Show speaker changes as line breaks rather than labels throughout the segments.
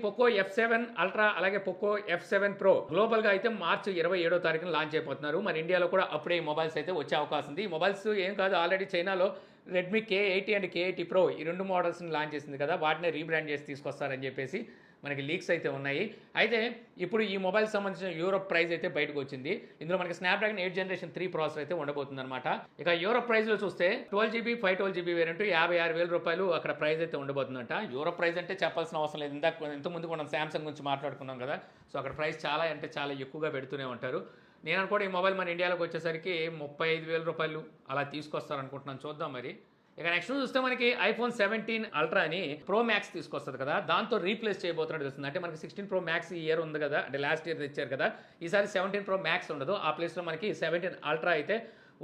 Poco F7 ultra అలాగే Poco F7 Pro global గా అయితే మార్చి 27వ తారీఖున లాంచ్ అయిపోతున్నారు. మన ఇండియాలో కూడా అప్పుడే ఈ మొబైల్స్ అయితే వచ్చే అవకాశం ఉంది. ఈ మొబైల్స్ ఏం కాదు, ఆల్రెడీ చైనాలో Redmi K80 and K80 Pro ఈ రెండు మోడల్స్ని లాంచ్ చేసింది కదా, వాటిని రీబ్రాండ్ చేసి తీసుకొస్తారని చెప్పేసి మనకి లీక్స్ అయితే ఉన్నాయి. అయితే ఇప్పుడు ఈ మొబైల్ సంబంధించిన యూరోప్ ప్రైస్ అయితే బయటకు వచ్చింది. ఇందులో మనకి స్నాప్డ్రాగన్ 8 జనరేషన్ 3 ప్రాసెసర్ అయితే ఉండబోతుంది అనమాట. ఇక యూరోప్ ప్రైస్లో చూస్తే 12GB 512GB వేరియంట్ 56,000 రూపాయలు అక్కడ ప్రైస్ అయితే ఉండబోతుందంట. యూరోప్ ప్రైస్ అంటే చెప్పాల్సిన అవసరం లేదు, ఇంతకుముందు మనం శాంసంగ్ గురించి మాట్లాడుకున్నాం కదా, సో అక్కడ ప్రైస్ చాలా అంటే చాలా ఎక్కువగా పెడుతూనే ఉంటారు. నేను అనుకోండి ఈ మొబైల్ మన ఇండియాలోకి వచ్చేసరికి 35,000 రూపాయలు అలా తీసుకొస్తారనుకుంటున్నాను, చూద్దాం మరి. ఇక నెక్స్ట్ చూస్తే మనకి ఐఫోన్ 17 అల్ట్రా అని ప్రో మ్యాక్స్ తీసుకొస్తుంది కదా, దాంతో రీప్లేస్ చేయబోతున్నట్టు తెలుస్తుంది. అంటే మనకి 16 ప్రో మ్యాక్స్ ఈ ఇయర్ ఉంది కదా, అంటే లాస్ట్ ఇయర్ తెచ్చారు కదా, ఈసారి 17 ప్రో మ్యాక్స్ ఉండదు, ఆ ప్లేస్లో మనకి 17 అల్ట్రా అయితే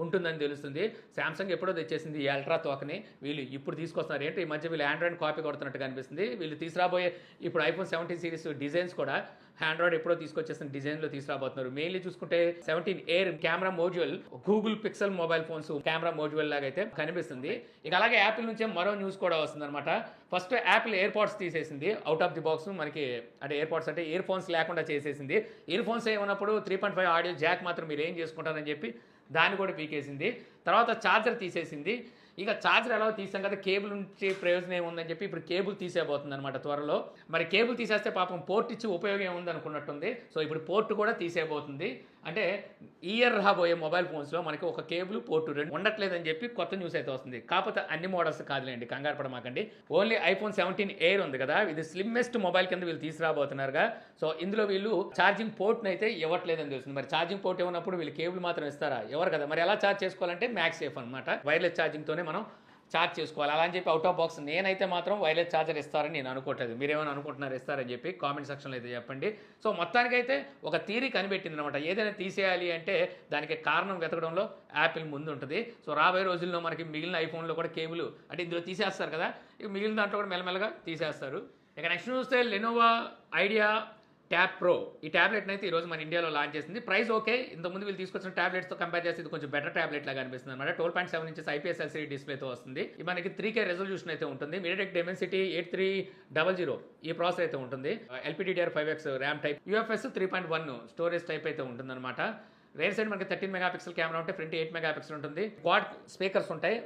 ఉంటుందని తెలుస్తుంది. శాంసంగ్ ఎప్పుడో తెచ్చేసింది ఈ అల్ట్రా తోకని, వీళ్ళు ఇప్పుడు తీసుకొస్తున్నారు. ఏంటి ఈ మధ్య వీళ్ళు ఆండ్రాయిడ్ కాపీ కొడుతున్నట్టుగా అనిపిస్తుంది. వీళ్ళు తీసుకురాబోయే ఇప్పుడు ఐఫోన్ 17 సిరీస్ డిజైన్స్ కూడా ఆండ్రాయిడ్ ఎప్పుడో తీసుకొచ్చేసిన డిజైన్లో తీసుకురాబోతున్నారు. మెయిన్లీ చూసుకుంటే 17 air camera module Google pixel mobile phones camera module లాగా అయితే కనిపిస్తుంది. ఇక అలాగే యాపిల్ నుంచే మరో న్యూస్ కూడా వస్తుంది అనమాట. ఫస్ట్ యాపిల్ ఎయిర్ పాడ్స్ తీసేసింది అవుట్ ఆఫ్ ది బాక్స్, మనకి అంటే ఎయిర్ పాడ్స్ అంటే ఇయర్ ఫోన్స్ లేకుండా చేసేసింది. ఇయర్ ఫోన్స్ ఏమన్నప్పుడు 3.5 ఆడియో జాక్ మాత్రం మీరు ఏం చేసుకుంటారని చెప్పి దాన్ని కూడా పీకేసింది. తర్వాత ఛార్జర్ తీసేసింది. ఇక ఛార్జర్ ఎలా తీసాం కదా, కేబుల్ నుంచి ప్రయోజనం ఏముందని చెప్పి ఇప్పుడు కేబుల్ తీసేయబోతుంది అనమాట త్వరలో. మరి కేబుల్ తీసేస్తే పాపం పోర్ట్ ఇచ్చి ఉపయోగం ఏముంది అనుకున్నట్టుంది. సో ఇప్పుడు పోర్ట్ కూడా తీసేయబోతుంది. అంటే ఇయర్ రాబోయే మొబైల్ ఫోన్స్లో మనకి ఒక కేబుల్ పోర్టు రెండు ఉండట్లేదని చెప్పి కొత్త న్యూస్ అయితే వస్తుంది. కాకపోతే అన్ని మోడల్స్ కాదులేండి, కంగారు పడమాకండి. ఓన్లీ ఐఫోన్ 17 ఎయిర్ ఉంది కదా, ఇది స్లిమ్మెస్ట్ మొబైల్ కింద వీళ్ళు తీసుకురాబోతున్నారుగా. సో ఇందులో వీళ్ళు ఛార్జింగ్ పోర్ట్ని అయితే ఇవ్వట్లేదని తెలుస్తుంది. మరి ఛార్జింగ్ పోర్ట్ ఇవ్వనప్పుడు వీళ్ళు కేబుల్ మాత్రం ఇస్తారా? ఎవరు కదా. మరి ఎలా ఛార్జ్ చేసుకోవాలంటే మ్యాక్స్ సేఫ్ అనమాట, వైర్లెస్ ఛార్జింగ్తోనే మనం ఛార్జ్ చేసుకోవాలి. అలా అని చెప్పి అవుట్ ఆఫ్ బాక్స్ నేనైతే మాత్రం వైర్లెస్ ఛార్జర్ ఇస్తారని నేను అనుకోవట్లేదు. మీరేమైనా అనుకుంటున్నారు ఇస్తారని చెప్పి కామెంట్ సెక్షన్లో అయితే చెప్పండి. సో మొత్తానికైతే ఒక థియరీ కనిపెట్టింది అనమాట. ఏదైనా తీసేయాలి అంటే దానికి కారణం వెతకడంలో యాపిల్ ముందు ఉంటుంది. సో రాబోయే రోజుల్లో మనకి మిగిలిన ఐఫోన్లో కూడా కేబుల్ అంటే ఇందులో తీసేస్తారు కదా, ఇక మిగిలిన దాంట్లో కూడా మెల్లమెల్లగా తీసేస్తారు. ఇక నెక్స్ట్ చూస్తే లెనోవో ఐడియా ట్యాబ్ ప్రో ఈ ట్యాబ్లెట్ని అయితే ఈరోజు మన ఇండియాలో లాంచ్ చేసింది. ప్రైస్ ఓకే, ఇంతకుముందు వీళ్ళు తీసుకొచ్చిన ట్యాబ్లెట్స్తో కంపేర్ చేస్తే ఇది కొంచెం బెటర్ ట్యాబ్లెట్ లాగా అనిపిస్తుంది అనమాట. 12.7 ఇంచెస్ IPS LCD డిస్ప్లేతో వస్తుంది. ఇది మనకి 3K రెజల్యూషన్ అయితే ఉంటుంది. MediaTek Dimensity 8300 ఈ ప్రాసెసర్ అయితే ఉంటుంది. LPDDR5X RAM type, UFS 3.1 storage type అయితే ఉంటుంది అనమాట. రేర్ సైడ్ మనకి 13 మెగాపిక్సెల్ కెమెరా ఉంటే ఫ్రంట్ 8 మెగాపిక్సెల్ ఉంటుంది. క్వాడ్ స్పీకర్స్ ఉంటాయి,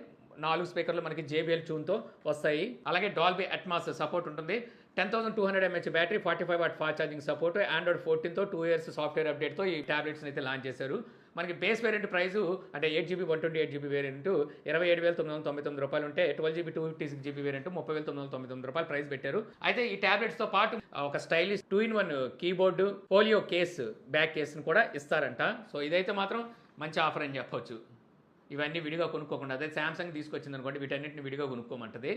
4 స్పీకర్లు మనకి JBL ట్యూన్తో వస్తాయి. అలాగే డాల్బీ అట్మాస్ సపోర్ట్ ఉంటుంది. 10,200 mAh battery, 45 watt fast charging support, Android 14తో 2 years సాఫ్ట్వేర్ అప్డేట్తో ఈ ట్యాబ్లెట్స్ అయితే లాంచ్ చేశారు. మనకి బేస్ వేరియంట్ ప్రైస్ అంటే 8GB 128GB వేరియంట్ 27,999 రూపాయలు ఉంటే 12GB 256GB వేరియంట్ 30,999 రూపాయలు ప్రైస్ పెట్టారు. అయితే ఈ ట్యాబ్లెట్స్తో పాటు ఒక stylish 2-in-1 keyboard, folio case back కేస్ని కూడా ఇస్తారంట. సో ఇదైతే మాత్రం మంచి ఆఫర్ అని చెప్పొచ్చు. ఇవన్నీ విడిగా కొనుక్కోకుండా, అదే శాంసంగ్ తీసుకొచ్చింది అనుకోండి, వీటన్నిటిని విడిగా కొనుక్కోమంటది.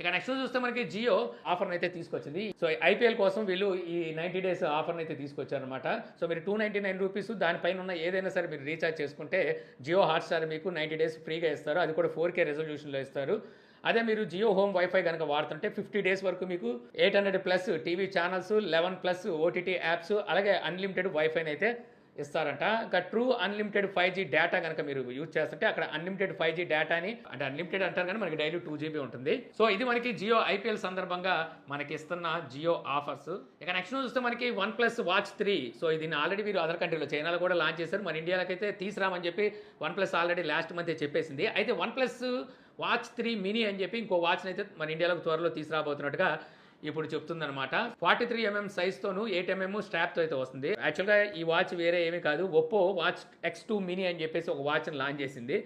ఇక నెక్స్ట్ చూస్తే మనకి జియో ఆఫర్ని అయితే తీసుకొచ్చింది. సో IPL కోసం వీళ్ళు ఈ 90 days ఆఫర్ని అయితే తీసుకొచ్చారనమాట. సో మీరు 299 రూపీస్ దానిపైన ఉన్న ఏదైనా సరే మీరు రీఛార్జ్ చేసుకుంటే జియో హాట్స్టార్ మీకు 90 days ఫ్రీగా ఇస్తారు. అది కూడా 4K రెజల్యూషన్లో ఇస్తారు. అదే మీరు జియో హోమ్ వైఫై కనుక వాడుతుంటే 50 days వరకు మీకు 800+ టీవీ ఛానల్స్, 11+ OTT యాప్స్, అలాగే అన్లిమిటెడ్ వైఫైని అయితే ఇస్తారంట. ఇంకా ట్రూ అన్లిమిటెడ్ 5G డేటా కనుక మీరు యూజ్ చేస్తుంటే అక్కడ అన్లిమిటెడ్ 5G డేటాని, అంటే అన్లిమిటెడ్ అంటారు కానీ మనకి డైలీ 2GB ఉంటుంది. సో ఇది మనకి జియో IPL సందర్భంగా మనకి ఇస్తున్న జియో ఆఫర్స్. ఇక నెక్స్ట్ చూస్తే మనకి OnePlus Watch 3. సో ఇది ఆల్రెడీ వీరు అదర్ కంట్రీలో చైనాలో కూడా లాంచ్ చేశారు. మన ఇండియాలోకి అయితే తీసుకురామని చెప్పి OnePlus ఆల్రెడీ లాస్ట్ మంత్ చెప్పేసింది. అయితే OnePlus Watch 3 మినీ అని చెప్పి ఇంకో వాచ్ని అయితే మన ఇండియాలోకి త్వరలో తీసుకురాబోతున్నట్టుగా ఇప్పుడు చెప్తుందనమాట. 43mm సైజ్తోను 8mm స్ట్రాప్తో అయితే వస్తుంది. యాక్చువల్గా ఈ వాచ్ వేరే ఏమీ కాదు, ఒప్పో వాచ్ X2 మినీ అని చెప్పేసి ఒక వాచ్ని లాంచ్ చేసింది.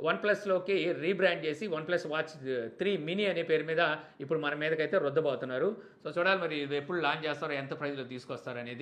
OnePlusలోకి రీబ్రాండ్ చేసి OnePlus Watch 3 మినీ అనే పేరు మీద ఇప్పుడు మన మీదకైతే రుద్దబోతున్నారు. సో చూడాలి మరి ఇది ఎప్పుడు లాంచ్ చేస్తారో, ఎంత ప్రైస్లో తీసుకొస్తారో అనేది.